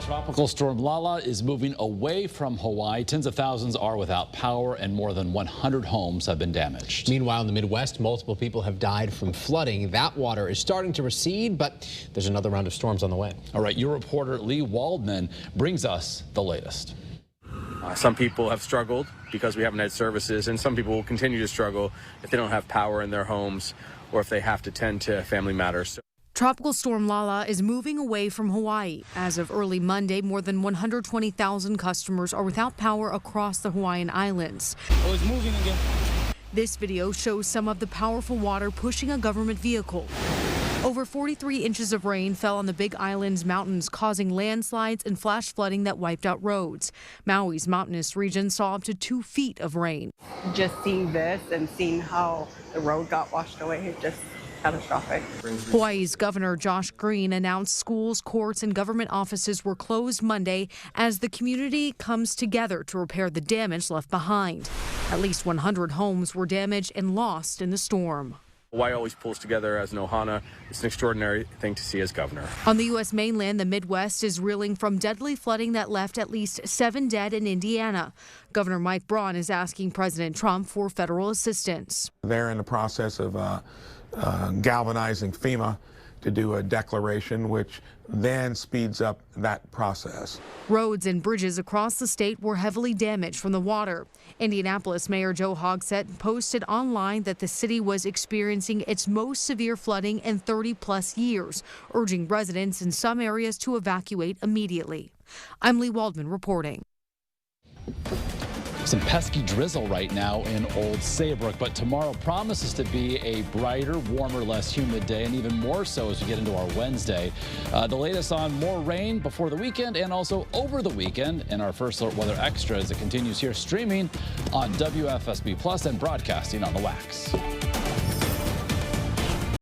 Tropical Storm Lala is moving away from Hawaii. Tens of thousands are without power and more than 100 homes have been damaged. Meanwhile, in the Midwest, multiple people have died from flooding. That water is starting to recede, but there's another round of storms on the way. All right, your reporter Lee Waldman brings us the latest. Some people have struggled because we haven't had services, and some people will continue to struggle if they don't have power in their homes or if they have to tend to family matters. Tropical Storm Lala is moving away from Hawaii. As of early Monday, more than 120,000 customers are without power across the Hawaiian Islands. Oh, it's moving again. This video shows some of the powerful water pushing a government vehicle. Over 43 inches of rain fell on the Big Island's mountains, causing landslides and flash flooding that wiped out roads. Maui's mountainous region saw up to 2 feet of rain. Just seeing this and seeing how the road got washed away, it's just catastrophic. Hawaii's Governor Josh Green announced schools, courts, and government offices were closed Monday as the community comes together to repair the damage left behind. At least 100 homes were damaged and lost in the storm. Hawaii always pulls together as an ohana. It's an extraordinary thing to see as governor. On the U.S. mainland, the Midwest is reeling from deadly flooding that left at least 7 dead in Indiana. Governor Mike Braun is asking President Trump for federal assistance. They're in the process of galvanizing FEMA to do a declaration, which then speeds up that process. Roads and bridges across the state were heavily damaged from the water. Indianapolis Mayor Joe Hogsett posted online that the city was experiencing its most severe flooding in 30-plus years, urging residents in some areas to evacuate immediately. I'm Lee Waldman reporting. Some pesky drizzle right now in Old Saybrook, but tomorrow promises to be a brighter, warmer, less humid day, and even more so as we get into our Wednesday. The latest on more rain before the weekend and also over the weekend in our First Alert Weather Extra as it continues here streaming on WFSB Plus and broadcasting on the Wax.